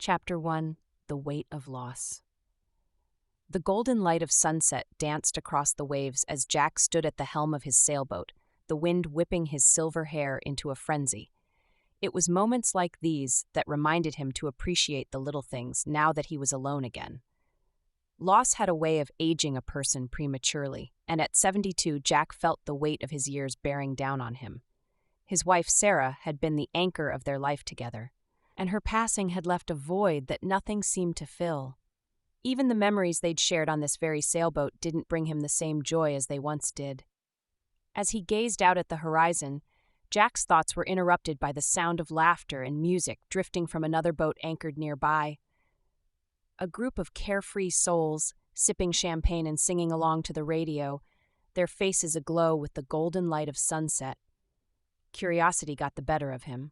Chapter 1: The Weight of Loss. The golden light of sunset danced across the waves as Jack stood at the helm of his sailboat, the wind whipping his silver hair into a frenzy. It was moments like these that reminded him to appreciate the little things now that he was alone again. Loss had a way of aging a person prematurely, and at 72 Jack felt the weight of his years bearing down on him. His wife Sarah had been the anchor of their life together, and her passing had left a void that nothing seemed to fill. Even the memories they'd shared on this very sailboat didn't bring him the same joy as they once did. As he gazed out at the horizon, Jack's thoughts were interrupted by the sound of laughter and music drifting from another boat anchored nearby. A group of carefree souls, sipping champagne and singing along to the radio, their faces aglow with the golden light of sunset. Curiosity got the better of him,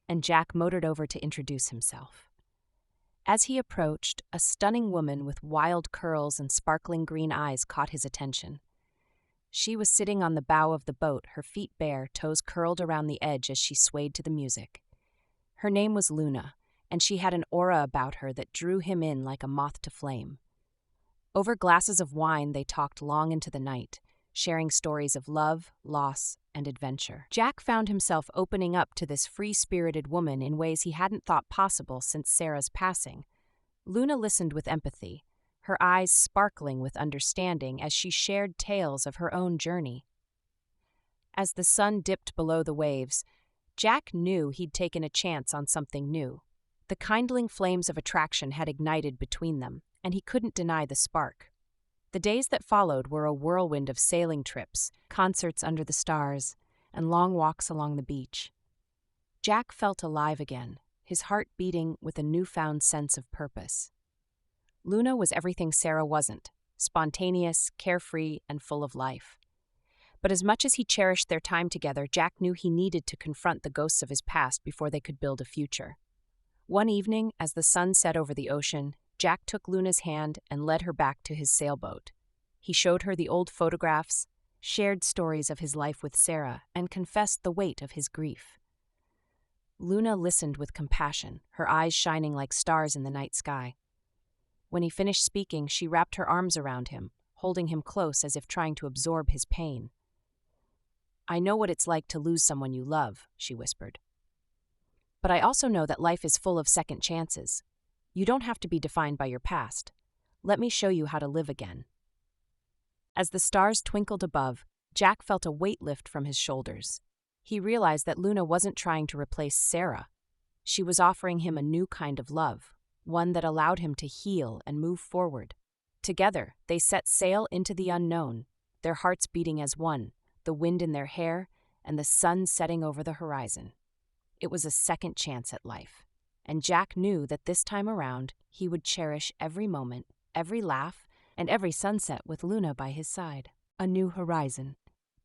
and Jack motored over to introduce himself. As he approached, a stunning woman with wild curls and sparkling green eyes caught his attention. She was sitting on the bow of the boat, her feet bare, toes curled around the edge as she swayed to the music. Her name was Luna, and she had an aura about her that drew him in like a moth to flame. Over glasses of wine, they talked long into the night, sharing stories of love, loss, and adventure. Jack found himself opening up to this free-spirited woman in ways he hadn't thought possible since Sarah's passing. Luna listened with empathy, her eyes sparkling with understanding as she shared tales of her own journey. As the sun dipped below the waves, Jack knew he'd taken a chance on something new. The kindling flames of attraction had ignited between them, and he couldn't deny the spark. The days that followed were a whirlwind of sailing trips, concerts under the stars, and long walks along the beach. Jack felt alive again, his heart beating with a newfound sense of purpose. Luna was everything Sarah wasn't, spontaneous, carefree, and full of life. But as much as he cherished their time together, Jack knew he needed to confront the ghosts of his past before they could build a future. One evening, as the sun set over the ocean, Jack took Luna's hand and led her back to his sailboat. He showed her the old photographs, shared stories of his life with Sarah, and confessed the weight of his grief. Luna listened with compassion, her eyes shining like stars in the night sky. When he finished speaking, she wrapped her arms around him, holding him close as if trying to absorb his pain. "I know what it's like to lose someone you love," she whispered. "But I also know that life is full of second chances. You don't have to be defined by your past. Let me show you how to live again." As the stars twinkled above, Jack felt a weight lift from his shoulders. He realized that Luna wasn't trying to replace Sarah. She was offering him a new kind of love, one that allowed him to heal and move forward. Together, they set sail into the unknown, their hearts beating as one, the wind in their hair, and the sun setting over the horizon. It was a second chance at life, and Jack knew that this time around he would cherish every moment, every laugh, and every sunset with Luna by his side. A new horizon.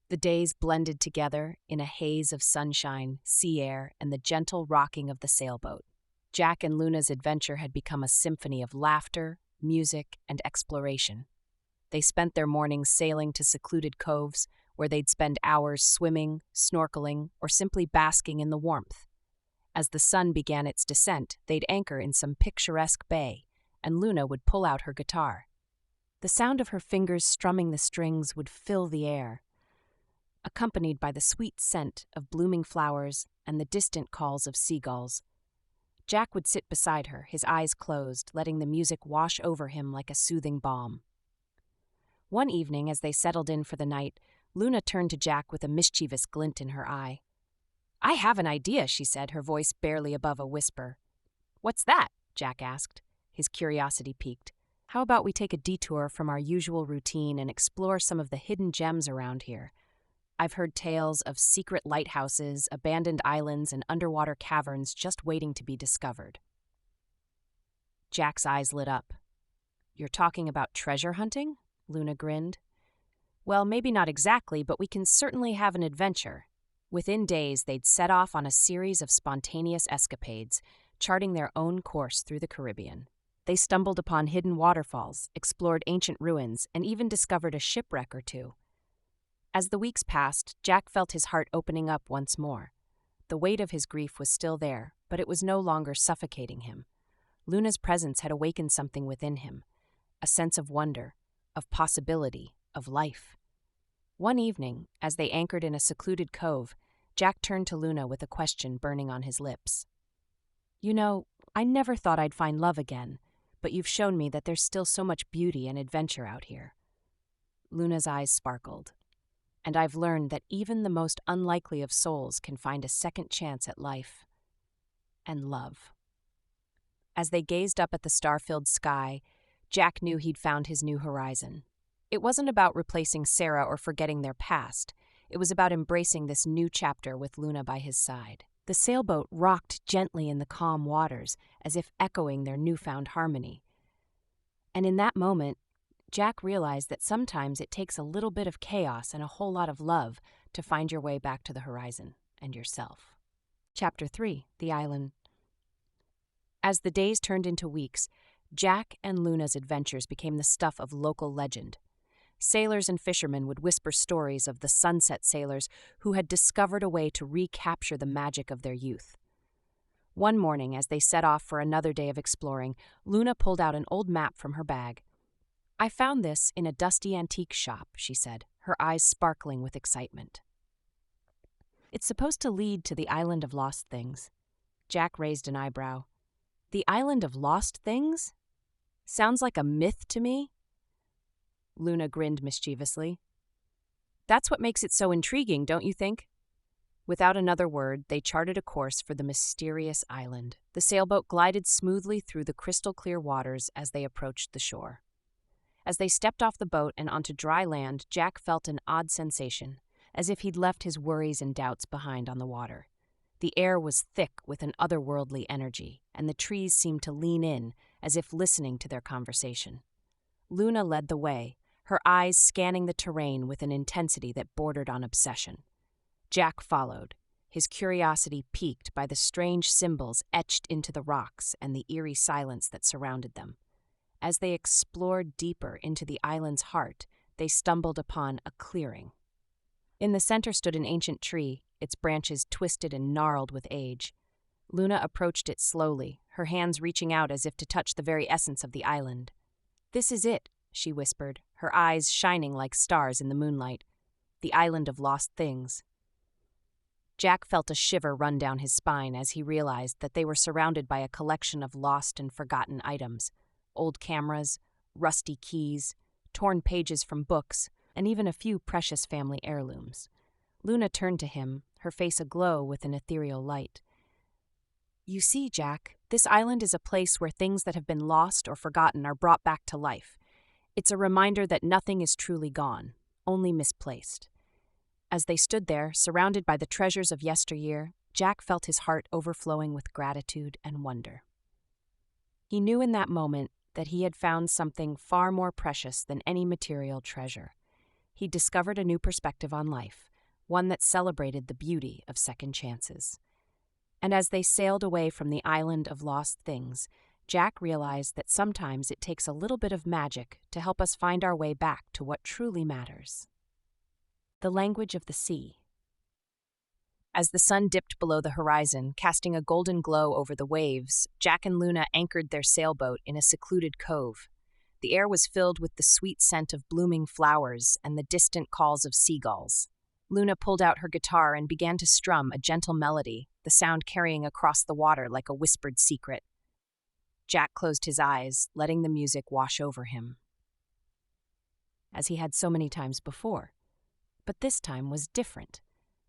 The days blended together in a haze of sunshine, sea air, and the gentle rocking of the sailboat. Jack and Luna's adventure had become a symphony of laughter, music, and exploration. They spent their mornings sailing to secluded coves, where they'd spend hours swimming, snorkeling, or simply basking in the warmth. As the sun began its descent, they'd anchor in some picturesque bay, and Luna would pull out her guitar. The sound of her fingers strumming the strings would fill the air, accompanied by the sweet scent of blooming flowers and the distant calls of seagulls. Jack would sit beside her, his eyes closed, letting the music wash over him like a soothing balm. One evening, as they settled in for the night, Luna turned to Jack with a mischievous glint in her eye. "I have an idea," she said, her voice barely above a whisper. "What's that?" Jack asked, his curiosity piqued. "How about we take a detour from our usual routine and explore some of the hidden gems around here? I've heard tales of secret lighthouses, abandoned islands, and underwater caverns just waiting to be discovered." Jack's eyes lit up. "You're talking about treasure hunting?" Luna grinned. "Well, maybe not exactly, but we can certainly have an adventure." Within days, they'd set off on a series of spontaneous escapades, charting their own course through the Caribbean. They stumbled upon hidden waterfalls, explored ancient ruins, and even discovered a shipwreck or two. As the weeks passed, Jack felt his heart opening up once more. The weight of his grief was still there, but it was no longer suffocating him. Luna's presence had awakened something within him, a sense of wonder, of possibility, of life. One evening, as they anchored in a secluded cove, Jack turned to Luna with a question burning on his lips. "You know, I never thought I'd find love again, but you've shown me that there's still so much beauty and adventure out here." Luna's eyes sparkled. "And I've learned that even the most unlikely of souls can find a second chance at life and love." As they gazed up at the star-filled sky, Jack knew he'd found his new horizon. It wasn't about replacing Sarah or forgetting their past. It was about embracing this new chapter with Luna by his side. The sailboat rocked gently in the calm waters, as if echoing their newfound harmony. And in that moment, Jack realized that sometimes it takes a little bit of chaos and a whole lot of love to find your way back to the horizon and yourself. Chapter 3, The Island. As the days turned into weeks, Jack and Luna's adventures became the stuff of local legend. Sailors and fishermen would whisper stories of the sunset sailors who had discovered a way to recapture the magic of their youth. One morning, as they set off for another day of exploring, Luna pulled out an old map from her bag. "I found this in a dusty antique shop," she said, her eyes sparkling with excitement. "It's supposed to lead to the Island of Lost Things." Jack raised an eyebrow. "The Island of Lost Things? Sounds like a myth to me." Luna grinned mischievously. "That's what makes it so intriguing, don't you think?" Without another word, they charted a course for the mysterious island. The sailboat glided smoothly through the crystal-clear waters as they approached the shore. As they stepped off the boat and onto dry land, Jack felt an odd sensation, as if he'd left his worries and doubts behind on the water. The air was thick with an otherworldly energy, and the trees seemed to lean in, as if listening to their conversation. Luna led the way, her eyes scanning the terrain with an intensity that bordered on obsession. Jack followed, his curiosity piqued by the strange symbols etched into the rocks and the eerie silence that surrounded them. As they explored deeper into the island's heart, they stumbled upon a clearing. In the center stood an ancient tree, its branches twisted and gnarled with age. Luna approached it slowly, her hands reaching out as if to touch the very essence of the island. "This is it," she whispered, her eyes shining like stars in the moonlight. "The Island of Lost Things." Jack felt a shiver run down his spine as he realized that they were surrounded by a collection of lost and forgotten items. Old cameras, rusty keys, torn pages from books, and even a few precious family heirlooms. Luna turned to him, her face aglow with an ethereal light. "You see, Jack, this island is a place where things that have been lost or forgotten are brought back to life. It's a reminder that nothing is truly gone, only misplaced." As they stood there, surrounded by the treasures of yesteryear, Jack felt his heart overflowing with gratitude and wonder. He knew in that moment that he had found something far more precious than any material treasure. He discovered a new perspective on life, one that celebrated the beauty of second chances. And as they sailed away from the Island of Lost Things, Jack realized that sometimes it takes a little bit of magic to help us find our way back to what truly matters. The language of the sea. As the sun dipped below the horizon, casting a golden glow over the waves, Jack and Luna anchored their sailboat in a secluded cove. The air was filled with the sweet scent of blooming flowers and the distant calls of seagulls. Luna pulled out her guitar and began to strum a gentle melody, the sound carrying across the water like a whispered secret. Jack closed his eyes, letting the music wash over him, as he had so many times before. But this time was different.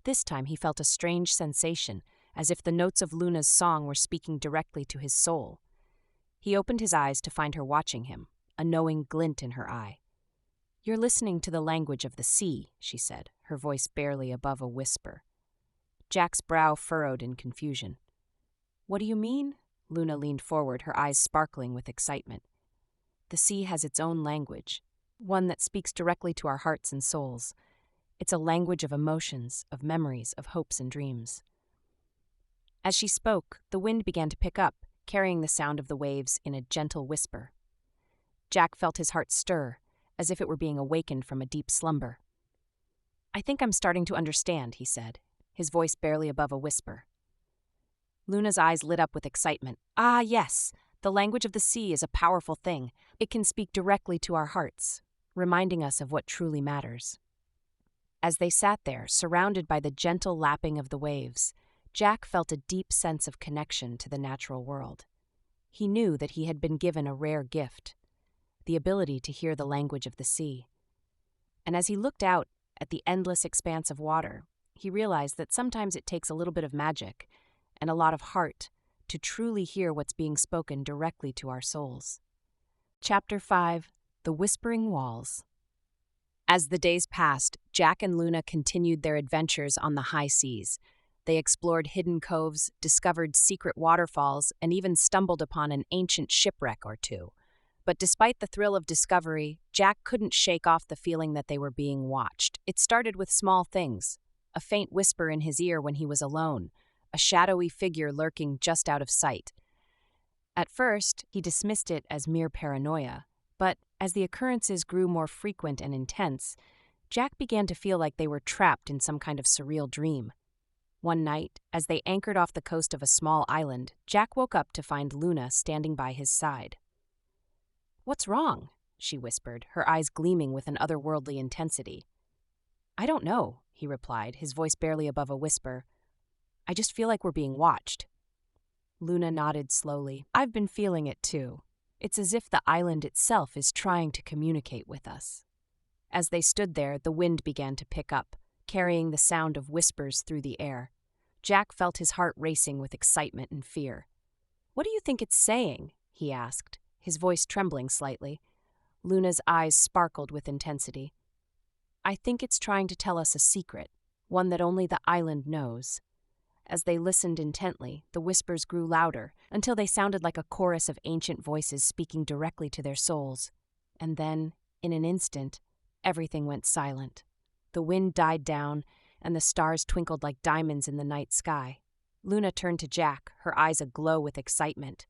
This time he felt a strange sensation, as if the notes of Luna's song were speaking directly to his soul. He opened his eyes to find her watching him, a knowing glint in her eye. "You're listening to the language of the sea," she said, her voice barely above a whisper. Jack's brow furrowed in confusion. "What do you mean?" Luna leaned forward, her eyes sparkling with excitement. "The sea has its own language, one that speaks directly to our hearts and souls. It's a language of emotions, of memories, of hopes and dreams." As she spoke, the wind began to pick up, carrying the sound of the waves in a gentle whisper. Jack felt his heart stir, as if it were being awakened from a deep slumber. "I think I'm starting to understand," he said, his voice barely above a whisper. Luna's eyes lit up with excitement. "Ah, yes, the The language of the sea is a powerful thing. It can speak directly to our hearts, reminding us of what truly matters. As they sat there, surrounded by the gentle lapping of the waves, Jack felt a deep sense of connection to the natural world. He knew that he had been given a rare gift, the ability to hear the language of the sea. And as he looked out at the endless expanse of water, he realized that sometimes it takes a little bit of magic and a lot of heart to truly hear what's being spoken directly to our souls. Chapter 5: The Whispering Walls. As the days passed, Jack and Luna continued their adventures on the high seas. They explored hidden coves, discovered secret waterfalls, and even stumbled upon an ancient shipwreck or two. But despite the thrill of discovery, Jack couldn't shake off the feeling that they were being watched. It started with small things: a faint whisper in his ear when he was alone, a shadowy figure lurking just out of sight. At first, he dismissed it as mere paranoia, but as the occurrences grew more frequent and intense, Jack began to feel like they were trapped in some kind of surreal dream. One night, as they anchored off the coast of a small island, Jack woke up to find Luna standing by his side. "What's wrong?" she whispered, her eyes gleaming with an otherworldly intensity. "I don't know," he replied, his voice barely above a whisper. "I just feel like we're being watched." Luna nodded slowly. "I've been feeling it too. It's as if the island itself is trying to communicate with us." As they stood there, the wind began to pick up, carrying the sound of whispers through the air. Jack felt his heart racing with excitement and fear. "What do you think it's saying?" he asked, his voice trembling slightly. Luna's eyes sparkled with intensity. "I think it's trying to tell us a secret, one that only the island knows." As they listened intently, the whispers grew louder, until they sounded like a chorus of ancient voices speaking directly to their souls. And then, in an instant, everything went silent. The wind died down, and the stars twinkled like diamonds in the night sky. Luna turned to Jack, her eyes aglow with excitement.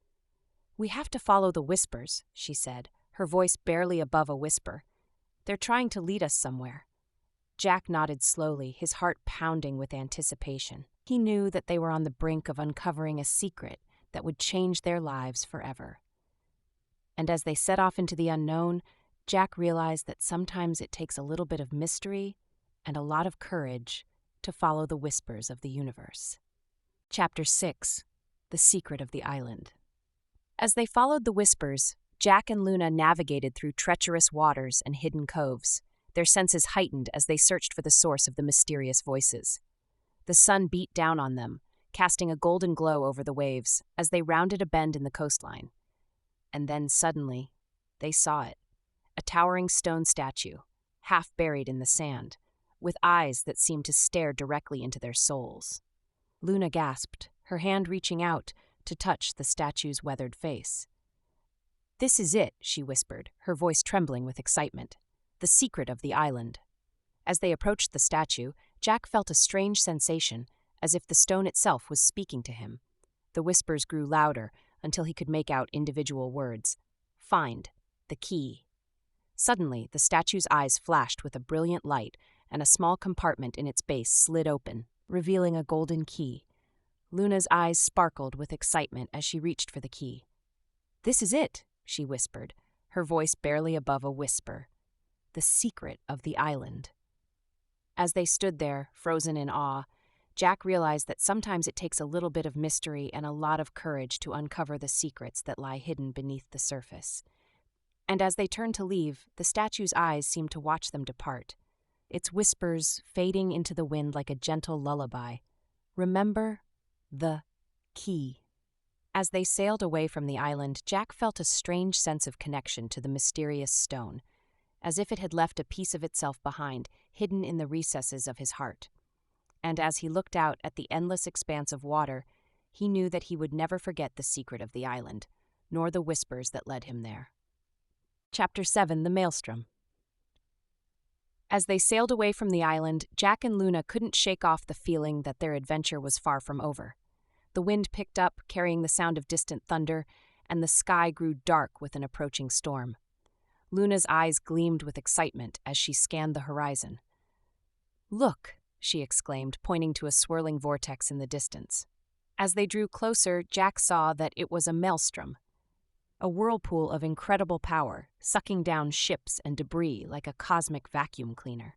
"We have to follow the whispers," she said, her voice barely above a whisper. "They're trying to lead us somewhere." Jack nodded slowly, his heart pounding with anticipation. He knew that they were on the brink of uncovering a secret that would change their lives forever. And as they set off into the unknown, Jack realized that sometimes it takes a little bit of mystery and a lot of courage to follow the whispers of the universe. Chapter 6: The Secret of the Island. As they followed the whispers, Jack and Luna navigated through treacherous waters and hidden coves, their senses heightened as they searched for the source of the mysterious voices. The sun beat down on them, casting a golden glow over the waves as they rounded a bend in the coastline. And then suddenly, they saw it: a towering stone statue, half buried in the sand, with eyes that seemed to stare directly into their souls. Luna gasped, her hand reaching out to touch the statue's weathered face. "This is it," she whispered, her voice trembling with excitement. "The secret of the island." As they approached the statue, Jack felt a strange sensation, as if the stone itself was speaking to him. The whispers grew louder until he could make out individual words. "Find the key." Suddenly, the statue's eyes flashed with a brilliant light, and a small compartment in its base slid open, revealing a golden key. Luna's eyes sparkled with excitement as she reached for the key. "This is it," she whispered, her voice barely above a whisper. "The secret of the island." As they stood there, frozen in awe, Jack realized that sometimes it takes a little bit of mystery and a lot of courage to uncover the secrets that lie hidden beneath the surface. And as they turned to leave, the statue's eyes seemed to watch them depart, its whispers fading into the wind like a gentle lullaby. "Remember the key." As they sailed away from the island, Jack felt a strange sense of connection to the mysterious stone, as if it had left a piece of itself behind, hidden in the recesses of his heart. And as he looked out at the endless expanse of water, he knew that he would never forget the secret of the island, nor the whispers that led him there. Chapter 7: The Maelstrom. As they sailed away from the island, Jack and Luna couldn't shake off the feeling that their adventure was far from over. The wind picked up, carrying the sound of distant thunder, and the sky grew dark with an approaching storm. Luna's eyes gleamed with excitement as she scanned the horizon. "Look," she exclaimed, pointing to a swirling vortex in the distance. As they drew closer, Jack saw that it was a maelstrom. a whirlpool of incredible power, sucking down ships and debris like a cosmic vacuum cleaner.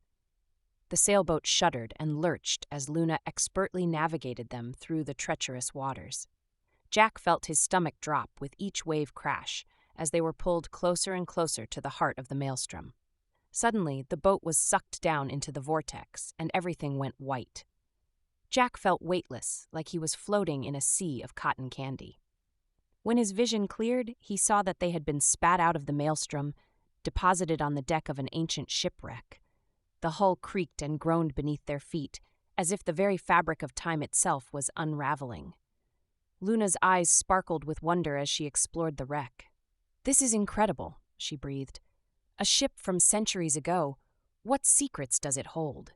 The sailboat shuddered and lurched as Luna expertly navigated them through the treacherous waters. Jack felt his stomach drop with each wave crash as they were pulled closer and closer to the heart of the maelstrom. Suddenly, the boat was sucked down into the vortex, and everything went white. Jack felt weightless, like he was floating in a sea of cotton candy. When his vision cleared, he saw that they had been spat out of the maelstrom, deposited on the deck of an ancient shipwreck. The hull creaked and groaned beneath their feet, as if the very fabric of time itself was unraveling. Luna's eyes sparkled with wonder as she explored the wreck. "This is incredible," she breathed. "A ship from centuries ago. What secrets does it hold?"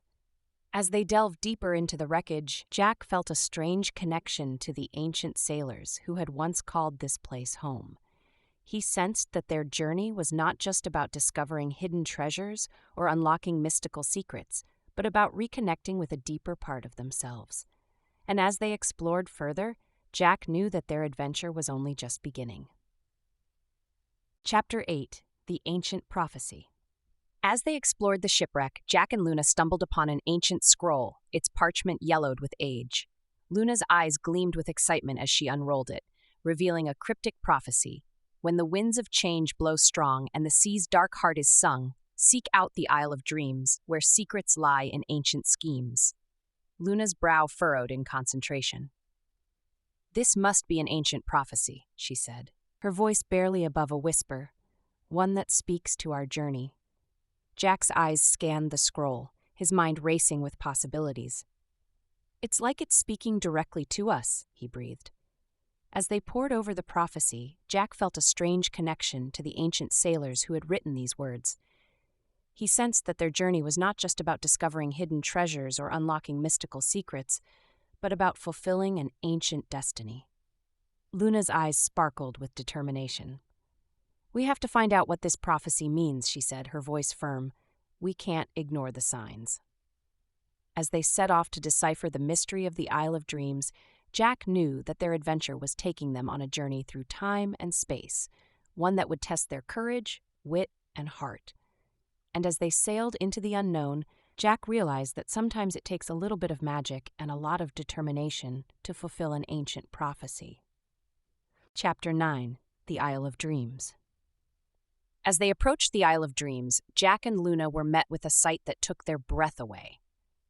As they delved deeper into the wreckage, Jack felt a strange connection to the ancient sailors who had once called this place home. He sensed that their journey was not just about discovering hidden treasures or unlocking mystical secrets, but about reconnecting with a deeper part of themselves. And as they explored further, Jack knew that their adventure was only just beginning. Chapter 8: The Ancient Prophecy. As they explored the shipwreck, Jack and Luna stumbled upon an ancient scroll, its parchment yellowed with age. Luna's eyes gleamed with excitement as she unrolled it, revealing a cryptic prophecy. "When the winds of change blow strong and the sea's dark heart is sung, seek out the Isle of Dreams, where secrets lie in ancient schemes." Luna's brow furrowed in concentration. "This must be an ancient prophecy," she said, her voice barely above a whisper, "one that speaks to our journey." Jack's eyes scanned the scroll, his mind racing with possibilities. "It's like it's speaking directly to us," he breathed. As they pored over the prophecy, Jack felt a strange connection to the ancient sailors who had written these words. He sensed that their journey was not just about discovering hidden treasures or unlocking mystical secrets, but about fulfilling an ancient destiny. Luna's eyes sparkled with determination. "We have to find out what this prophecy means," she said, her voice firm. "We can't ignore the signs." As they set off to decipher the mystery of the Isle of Dreams, Jack knew that their adventure was taking them on a journey through time and space, one that would test their courage, wit, and heart. And as they sailed into the unknown, Jack realized that sometimes it takes a little bit of magic and a lot of determination to fulfill an ancient prophecy. Chapter 9: The Isle of Dreams. As they approached the Isle of Dreams, Jack and Luna were met with a sight that took their breath away.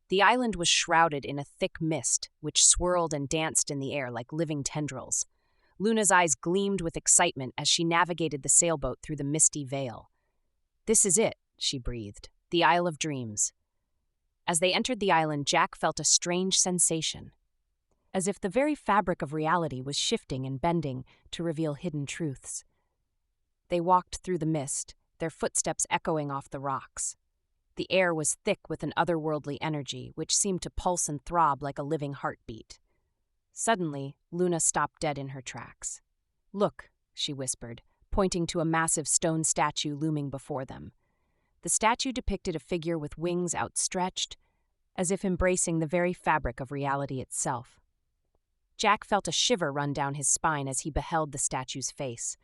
The island was shrouded in a thick mist, which swirled and danced in the air like living tendrils. Luna's eyes gleamed with excitement as she navigated the sailboat through the misty veil. "This is it," she breathed, "the Isle of Dreams." As they entered the island, Jack felt a strange sensation, as if the very fabric of reality was shifting and bending to reveal hidden truths. They walked through the mist, their footsteps echoing off the rocks. The air was thick with an otherworldly energy, which seemed to pulse and throb like a living heartbeat. Suddenly, Luna stopped dead in her tracks. "Look," she whispered, pointing to a massive stone statue looming before them. The statue depicted a figure with wings outstretched, as if embracing the very fabric of reality itself. Jack felt a shiver run down his spine as he beheld the statue's face,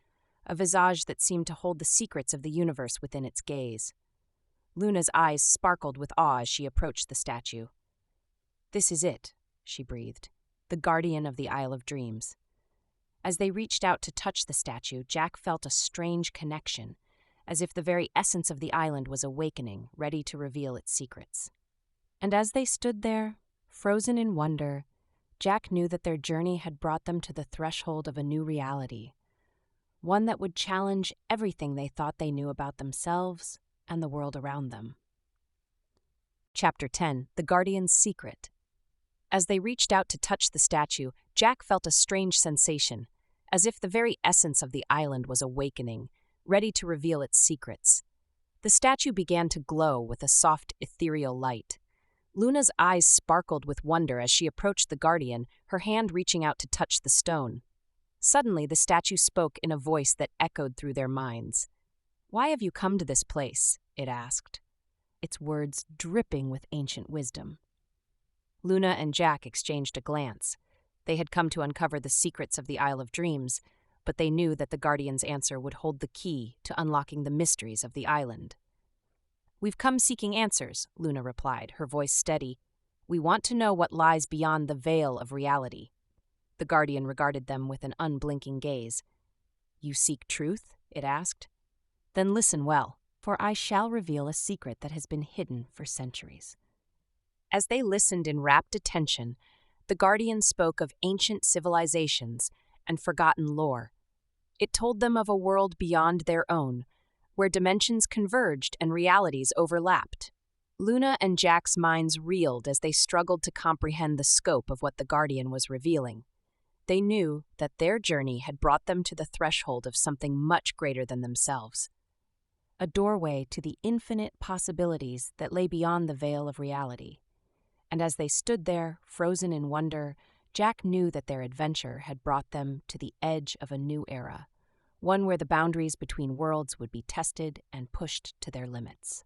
a visage that seemed to hold the secrets of the universe within its gaze. Luna's eyes sparkled with awe as she approached the statue. "This is it," she breathed, "the guardian of the Isle of Dreams." As they reached out to touch the statue, Jack felt a strange connection, as if the very essence of the island was awakening, ready to reveal its secrets. And as they stood there, frozen in wonder, Jack knew that their journey had brought them to the threshold of a new reality, one that would challenge everything they thought they knew about themselves and the world around them. Chapter 10: The Guardian's Secret. As they reached out to touch the statue, Jack felt a strange sensation, as if the very essence of the island was awakening, ready to reveal its secrets. The statue began to glow with a soft, ethereal light. Luna's eyes sparkled with wonder as she approached the guardian, her hand reaching out to touch the stone. Suddenly, the statue spoke in a voice that echoed through their minds. "Why have you come to this place?" it asked, its words dripping with ancient wisdom. Luna and Jack exchanged a glance. They had come to uncover the secrets of the Isle of Dreams, but they knew that the Guardian's answer would hold the key to unlocking the mysteries of the island. "We've come seeking answers," Luna replied, her voice steady. "We want to know what lies beyond the veil of reality." The Guardian regarded them with an unblinking gaze. "You seek truth?" it asked. "Then listen well, for I shall reveal a secret that has been hidden for centuries." As they listened in rapt attention, the Guardian spoke of ancient civilizations and forgotten lore. It told them of a world beyond their own, where dimensions converged and realities overlapped. Luna and Jack's minds reeled as they struggled to comprehend the scope of what the Guardian was revealing. They knew that their journey had brought them to the threshold of something much greater than themselves, a doorway to the infinite possibilities that lay beyond the veil of reality. And as they stood there, frozen in wonder, Jack knew that their adventure had brought them to the edge of a new era, one where the boundaries between worlds would be tested and pushed to their limits.